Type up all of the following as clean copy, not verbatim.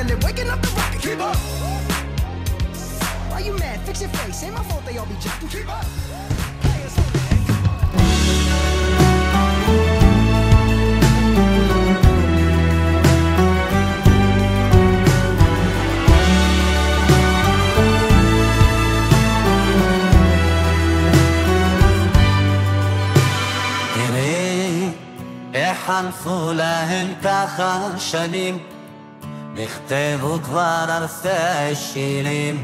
pilot, waking up the rocket. Keep up. Why you mad? Fix your face. Ain't my fault they all be jacking. Keep up. חלפו להן ככה שנים, נכתבו כבר אלפי שירים,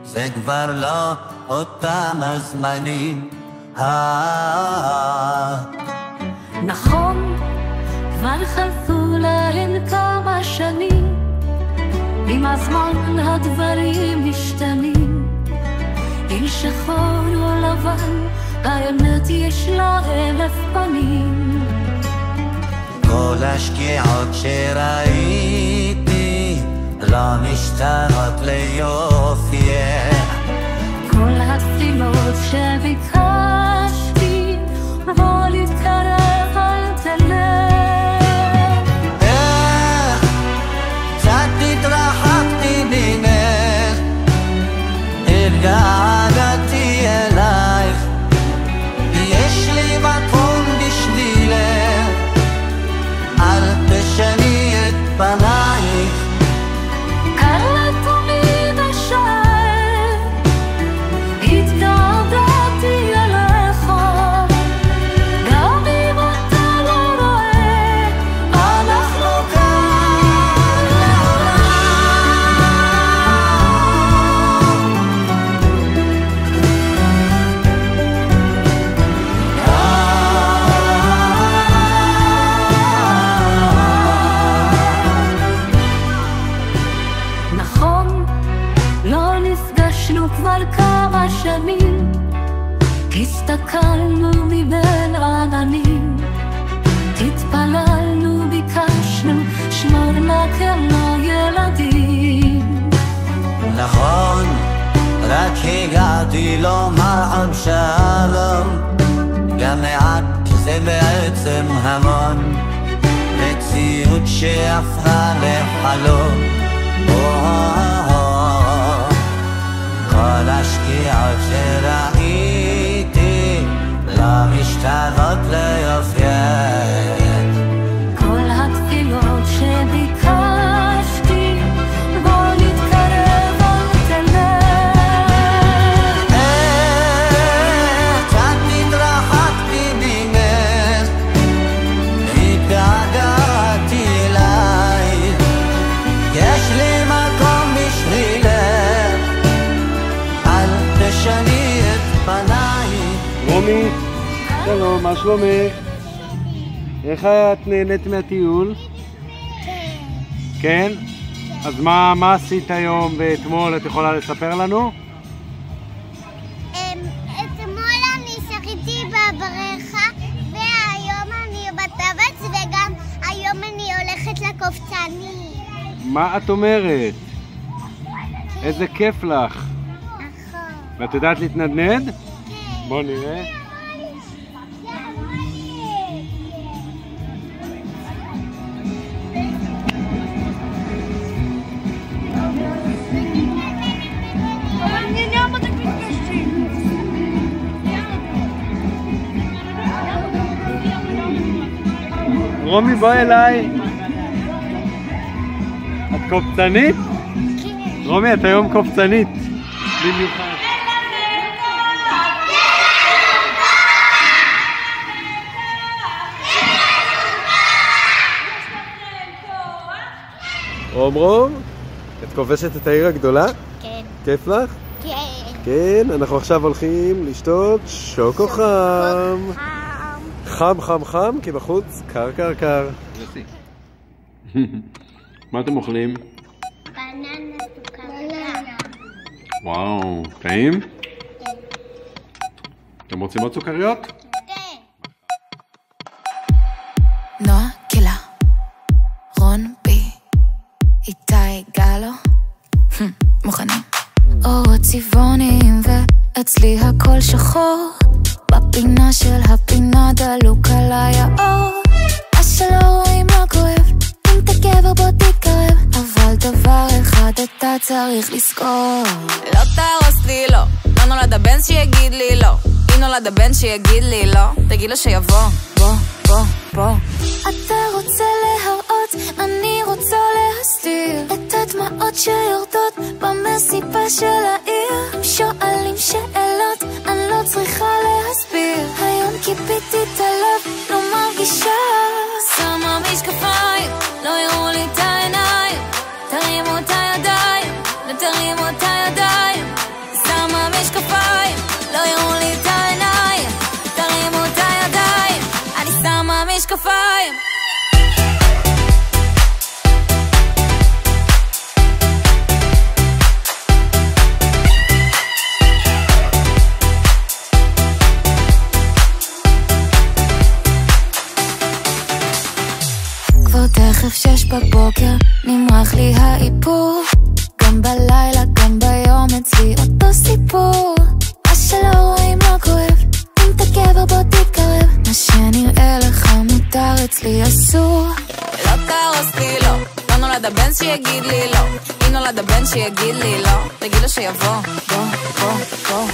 זה כבר לא אותם הזמנים. נכון, כבר חלפו להן כמה שנים, עם הזמן הדברים משתנים, אם שחור או לבן, האמת יש לה 1000 פנים. כל השקיעות שראיתי לא משתנות ליופי, כל התפילות שביקשתי בוא להתקרב אל תלך. קצת התרחקתי ממך, התגעגעתי אלייך, יש לי מקום בשבילך, אל תשני את פנייך. קר לתמיד השער, התגעגעתי אליך, גם אם אתה לא רואה, אנחנו כאן נכון, לא נפגשנו כבר כמה שנים, הסתכלנו מבין עננים, התפללנו, ביקשנו, שמור לכלו ילדים. נכון, רק הגעתי לומר שלום, גם מעט זה בעצם המון, מציאות שהפכה לחלום. כל השקיעות שראיתי לא משתנות ליופייך, כל התפילות שביקשתי בוא נתקרב אל תלך. קצת התרחקתי ממך, התגעגעתי אלייך, יש לי מקום בשבילך, אל תשני את פנייך. רומי, שלום, מה שלומך? איך את נהנית מהטיול? כן? אז מה עשית היום ואתמול? את יכולה לספר לנו? אתמול אני שחיתי בבריכה, והיום אני בטבץ, וגם היום אני הולכת לקופצני. מה את אומרת? איזה כיף לך. נכון. ואת יודעת להתנדנד? כן. בוא נראה. רומי, בואי אליי. את קופצנית? כן. רומי, את היום קופצנית. במיוחד. רום, את כובשת את העיר הגדולה? כן. כיף לך? כן. כן, אנחנו עכשיו הולכים לשתות שוקו חם. חם חם חם, כי בחוץ קר קר קר. מה אתם אוכלים? בננה סוכריה. וואו, טעים? כן. אתם רוצים עוד סוכריות? כן. נועה קילה, רון בי, איתי גלו, מוכנים. אורות צבעוניים ואצלי הכל שחור, בפינה של הפינה דלוק עליי האור. אז שלא רואים לא כואב, אם אתה גבר בוא תתקרב, אבל דבר צריך לזכור. לא תהרוס לי, לא. לא נולד הבן שיגיד לי לא. אם נולד הבן שיגיד לי לא, תגיד לו שיבוא. בוא, בוא, בוא. אתה רוצה להראות, אני רוצה להסתיר את הדמעות שיורדות במסיבה של העיר. הם שואלים שאלות, אני לא צריכה להסביר. היום כיביתי את הלב, לא מרגישה. שמה משקפיים, לא יראו לי את העיניים. תרימו את הידיים, תרימו את הידיים. שמה משקפיים, לא יראו לי את העיניים. תרימו את הידיים, אני שמה משקפיים. כבר תכף 6 בבוקר, נמרח לי האיפור. גם בלילה, גם ביום אצלי אותו סיפור. מה שלא רואים לא כואב, אם אתה גבר בוא תתקרב. מה שנראה לך מותר אצלי אסור. לא תהרוס לי, לא. לא נולד הבן שיגיד לי לא. אם נולד הבן שיגיד לי לא, תגיד לו שיבוא. בוא, בוא, בוא.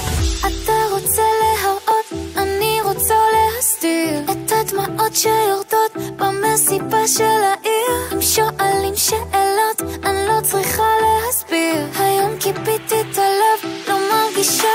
אתה רוצה להראות, אני רוצה להסתיר את הדמעות שיורדות במסיבה של העיר. הם שואלים שאלות, אני לא צריכה להסביר. היום כיביתי את הלב, לא מרגישה.